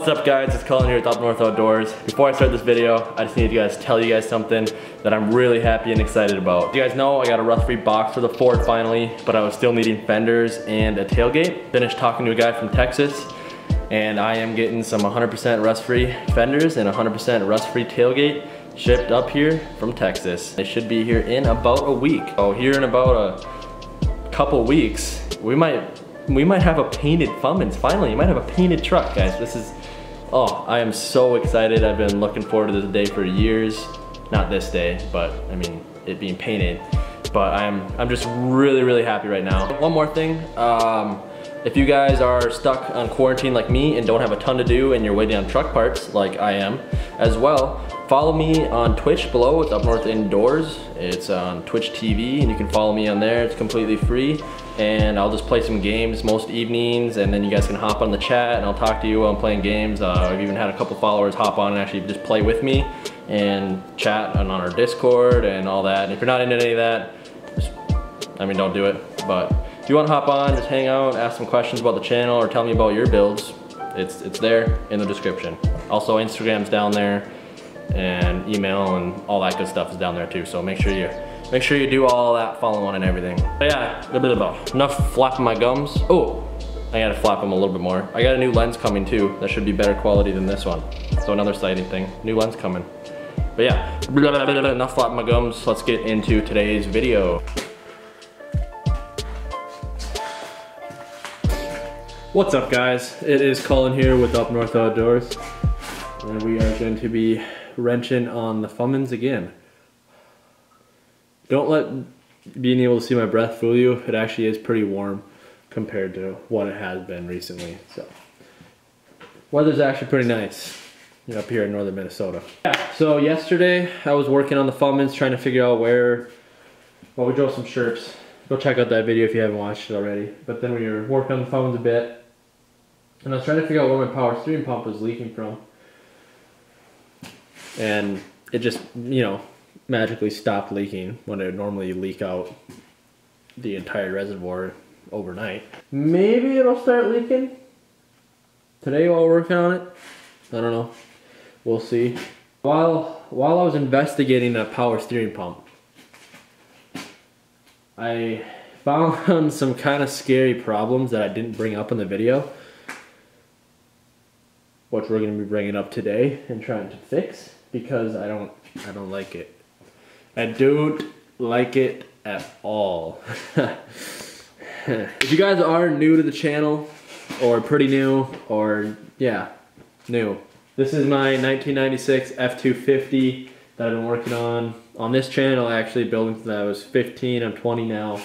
What's up guys, it's Colin here with Up North Outdoors. Before I start this video, I just need to tell you guys something that I'm really happy and excited about. You guys know I got a rust-free box for the Ford finally, but I was still needing fenders and a tailgate. Finished talking to a guy from Texas, and I am getting some 100% rust-free fenders and 100% rust-free tailgate shipped up here from Texas. They should be here in about a week. Oh, here in about a couple weeks, we might have a painted Fummins. Finally, you might have a painted truck, guys. This is, oh, I am so excited. I've been looking forward to this day for years. Not this day, but I mean, it being painted. But I'm just really happy right now. One more thing, if you guys are stuck on quarantine like me and don't have a ton to do and you're waiting on truck parts like I am as well, follow me on Twitch below. It's Up North Indoors. It's on Twitch TV and you can follow me on there. It's completely free. And I'll just play some games most evenings, and then you guys can hop on the chat and I'll talk to you while I'm playing games. I've even had a couple followers hop on and actually just play with me and chat on our Discord and all that. And if you're not into any of that, don't do it. But if you want to hop on, just hang out, ask some questions about the channel or tell me about your builds, it's there in the description. Also, Instagram's down there and email and all that good stuff is down there too. So make sure you do all that following and everything. But yeah, enough flapping my gums. Oh, I gotta flap them a little bit more. I got a new lens coming too. That should be better quality than this one. So another sighting thing, new lens coming. But yeah, enough flapping my gums. Let's get into today's video. What's up guys? It is Colin here with Up North Outdoors. And we are going to be wrenching on the Fummins again. Don't let being able to see my breath fool you. It actually is pretty warm compared to what it has been recently. So, weather's actually pretty nice up here in northern Minnesota. Yeah, so yesterday I was working on the Fummins trying to figure out where, well, we drove some shirts. Go check out that video if you haven't watched it already. But then we were working on the Fummins a bit. And I was trying to figure out where my power steering pump was leaking from. And it just, magically stopped leaking when it would normally leak out the entire reservoir overnight. Maybe it'll start leaking today while we're working on it. I don't know. We'll see. While I was investigating a power steering pump, I found some kind of scary problems that I didn't bring up in the video, which we're going to be bringing up today and trying to fix because I don't like it. I don't like it at all. If you guys are new to the channel, or pretty new, or yeah, new. This is my 1996 F-250 that I've been working on this channel actually, building since I was 15, I'm 20 now.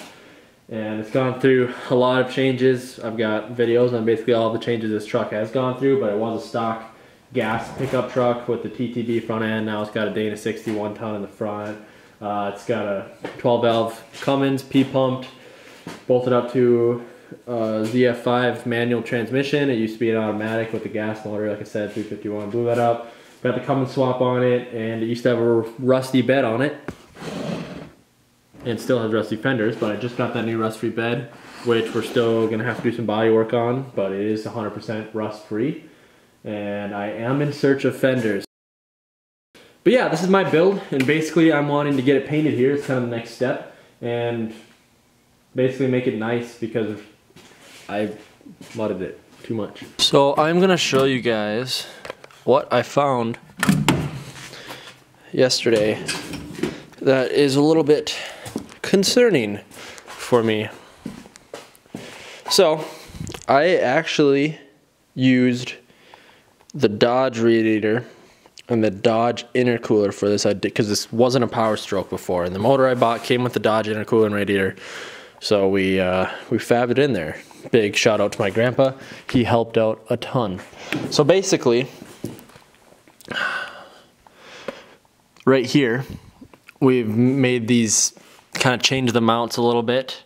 And it's gone through a lot of changes. I've got videos on basically all the changes this truck has gone through, but it was a stock gas pickup truck with the TTB front end. Now it's got a Dana 61 ton in the front. It's got a 12 valve Cummins P-pumped, bolted up to ZF5 manual transmission. It used to be an automatic with the gas motor, like I said, 351. Blew that up. Got the Cummins swap on it, and it used to have a rusty bed on it. And still has rusty fenders, but I just got that new rust-free bed, which we're still gonna have to do some body work on, but it is 100% rust-free. And I am in search of fenders. But yeah, this is my build, and basically I'm wanting to get it painted here. It's kind of the next step, and basically make it nice because I mudded it too much. So I'm gonna show you guys what I found yesterday that is a little bit concerning for me. So I actually used the Dodge radiator and the Dodge intercooler for this. I did because this wasn't a Power Stroke before, and the motor I bought came with the Dodge intercooler and radiator, so we fabbed it in there. Big shout out to my grandpa, he helped out a ton. So basically, right here we've made these, kind of changed the mounts a little bit.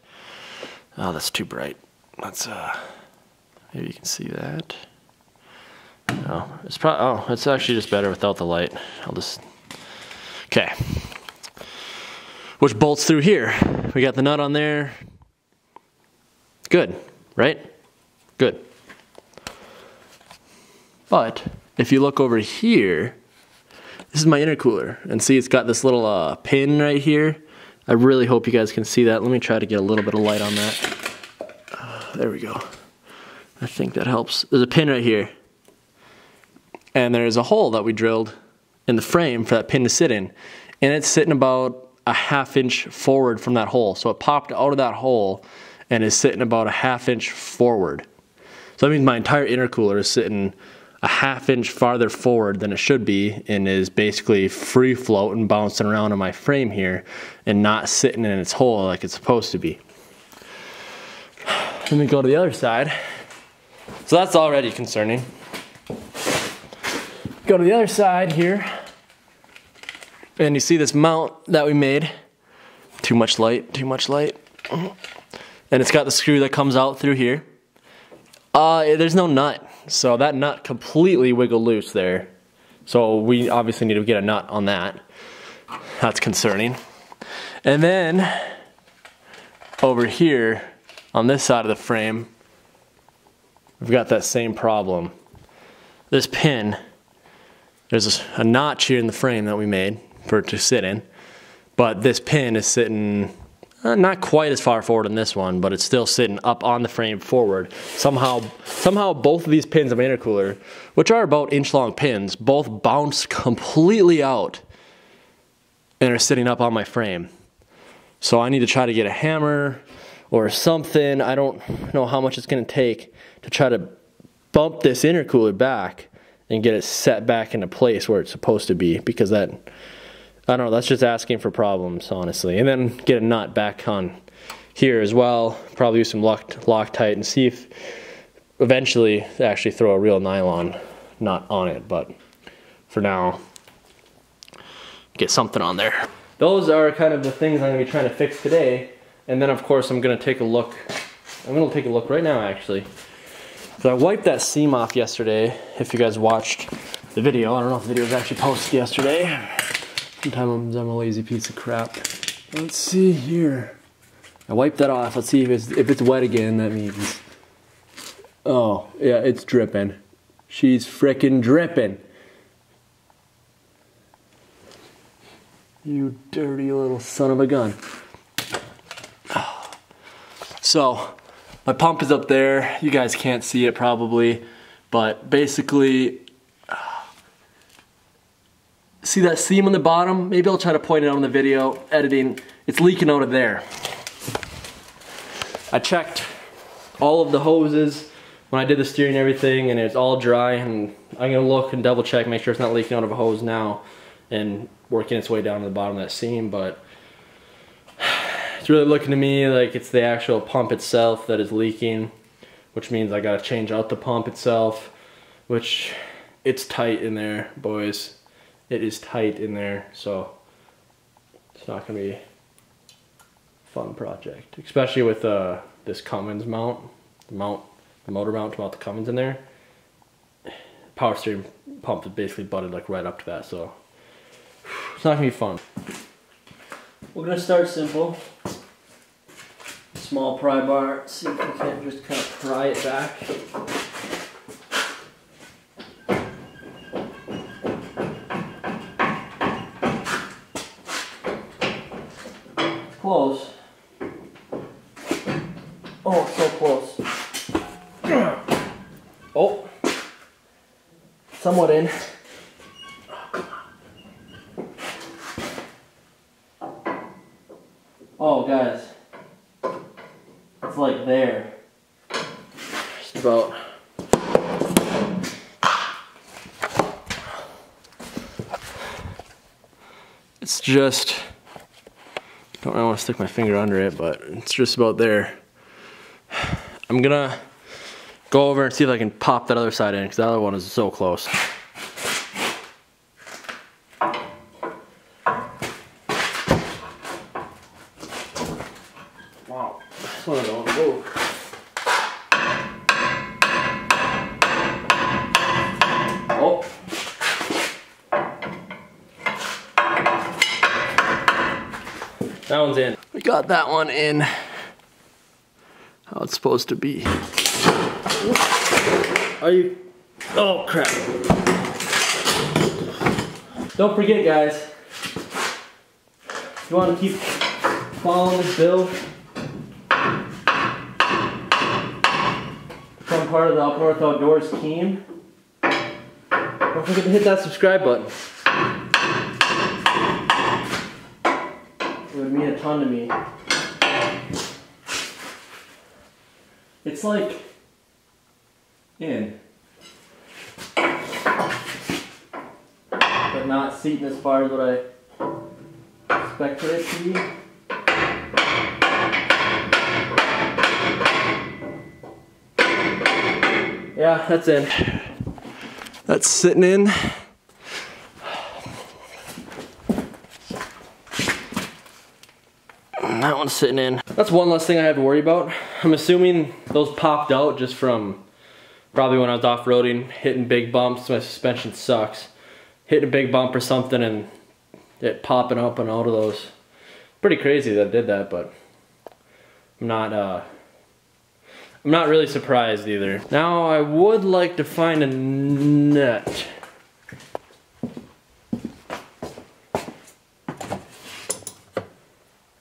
Oh, that's too bright. Let's maybe you can see that. No, it's probably, oh, it's actually just better without the light. I'll just, okay. Which bolts through here. We got the nut on there. Good, right? Good. But if you look over here, this is my intercooler, and see it's got this little pin right here. I really hope you guys can see that. Let me try to get a little bit of light on that. There we go. I think that helps. There's a pin right here. And there's a hole that we drilled in the frame for that pin to sit in. And it's sitting about a 1/2 inch forward from that hole. So it popped out of that hole and is sitting about a 1/2 inch forward. So that means my entire intercooler is sitting a 1/2 inch farther forward than it should be, and is basically free floating, bouncing around in my frame here and not sitting in its hole like it's supposed to be. Let me go to the other side. So that's already concerning. Go to the other side here, and you see this mount that we made. Too much light, too much light. And it's got the screw that comes out through here. There's no nut, so that nut completely wiggled loose there. So we obviously need to get a nut on that. That's concerning. And then over here on this side of the frame, we've got that same problem. This pin, there's a notch here in the frame that we made for it to sit in, but this pin is sitting not quite as far forward in this one, but it's still sitting up on the frame forward. Somehow both of these pins of my intercooler, which are about inch-long pins, both bounce completely out and are sitting up on my frame. So I need to try to get a hammer or something. I don't know how much it's going to take to try to bump this intercooler back and get it set back into place where it's supposed to be, because that, I don't know, that's just asking for problems, honestly. And then get a nut back on here as well. Probably use some Loctite and see if eventually actually throw a real nylon nut on it. But for now, get something on there. Those are kind of the things I'm going to be trying to fix today. And then of course I'm going to take a look. I'm going to take a look right now actually. So I wiped that seam off yesterday. If you guys watched the video, I don't know if the video was actually posted yesterday. Sometimes I'm a lazy piece of crap. Let's see here. I wiped that off. Let's see if it's wet again. That means, oh yeah, it's dripping. She's frickin' dripping. You dirty little son of a gun. So my pump is up there. You guys can't see it probably, but basically, see that seam on the bottom? Maybe I'll try to point it out in the video editing. It's leaking out of there. I checked all of the hoses when I did the steering and everything, and it's all dry, and I'm gonna look and double check, make sure it's not leaking out of a hose now and working its way down to the bottom of that seam. But it's really looking to me like it's the actual pump itself that is leaking, which means I gotta change out the pump itself, which it's tight in there, boys. It is tight in there, so it's not gonna be a fun project, especially with this Fummins mount, the motor mount to mount the Fummins in there. Power steering pump is basically butted like right up to that, so it's not gonna be fun. We're gonna start simple. Small pry bar, see if we can just kind of pry it back. Close. Oh, so close. Oh, somewhat in. Oh, guys, it's like there. Just about. It's just, don't really want to stick my finger under it, but it's just about there. I'm gonna go over and see if I can pop that other side in, because the other one is so close. Wow, this one don't move. Oh. That one's in. We got that one in how it's supposed to be. Are you Oh crap. Don't forget guys, if you want to keep following this build, become part of the Up North Outdoors team, don't forget to hit that subscribe button. It would mean a ton to me. It's like in, but not seating as far as what I expected it to be. Yeah, that's in. That's sitting in. That one's sitting in. That's one less thing I have to worry about. I'm assuming those popped out just from probably when I was off-roading, hitting big bumps. My suspension sucks. Hitting a big bump or something and it popping up and out of those. Pretty crazy that I did that, but I'm not really surprised either. Now I would like to find a nut.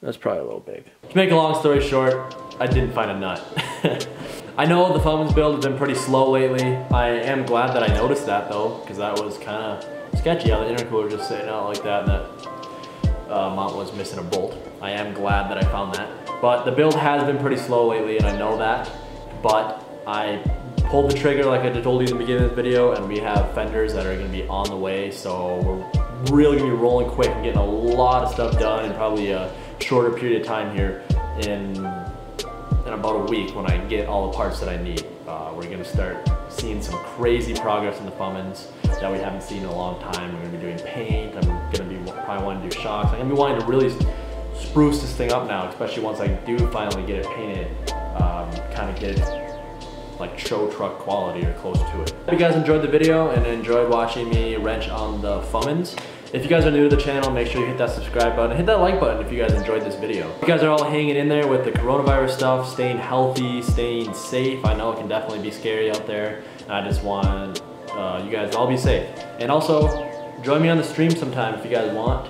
That's probably a little big. To make a long story short, I didn't find a nut. I know the Fummins build has been pretty slow lately. I am glad that I noticed that though, because that was kind of sketchy how the intercooler was just sitting out like that and that mount was missing a bolt. I am glad that I found that. But the build has been pretty slow lately and I know that. But I pulled the trigger like I told you in the beginning of the video, and we have fenders that are going to be on the way, so we're really going to be rolling quick and getting a lot of stuff done in probably a shorter period of time here in about a week when I get all the parts that I need. We're going to start seeing some crazy progress in the Fummins that we haven't seen in a long time. We're going to be doing paint, I'm going to be probably wanting to do shocks. I'm going to be wanting to really spruce this thing up now, especially once I do finally get it painted, kind of get it like show truck quality or close to it. Hope you guys enjoyed the video and enjoyed watching me wrench on the Fummins. If you guys are new to the channel, make sure you hit that subscribe button, hit that like button if you guys enjoyed this video. You guys are all hanging in there with the coronavirus stuff, staying healthy, staying safe. I know it can definitely be scary out there, and I just want you guys to all be safe. And also, join me on the stream sometime if you guys want.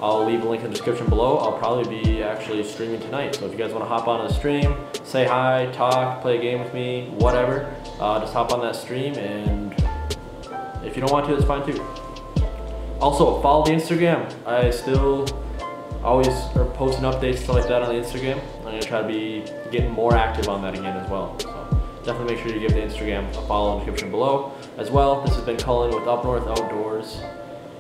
I'll leave a link in the description below. I'll probably be actually streaming tonight, so if you guys want to hop on the stream, say hi, talk, play a game with me, whatever, just hop on that stream, and if you don't want to, that's fine too. Also, follow the Instagram. I still always are posting updates, stuff like that on the Instagram. I'm gonna try to be getting more active on that again as well. So definitely make sure you give the Instagram a follow in the description below as well. This has been Cullen with Up North Outdoors.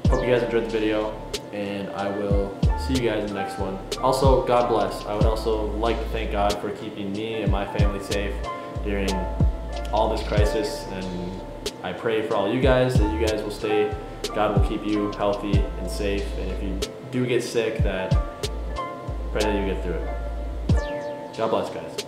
Hope you guys enjoyed the video, and I will see you guys in the next one. Also, God bless. I would also like to thank God for keeping me and my family safe during all this crisis, and I pray for all you guys that you guys will stay. God will keep you healthy and safe, and if you do get sick, that pray that you get through it. God bless, guys.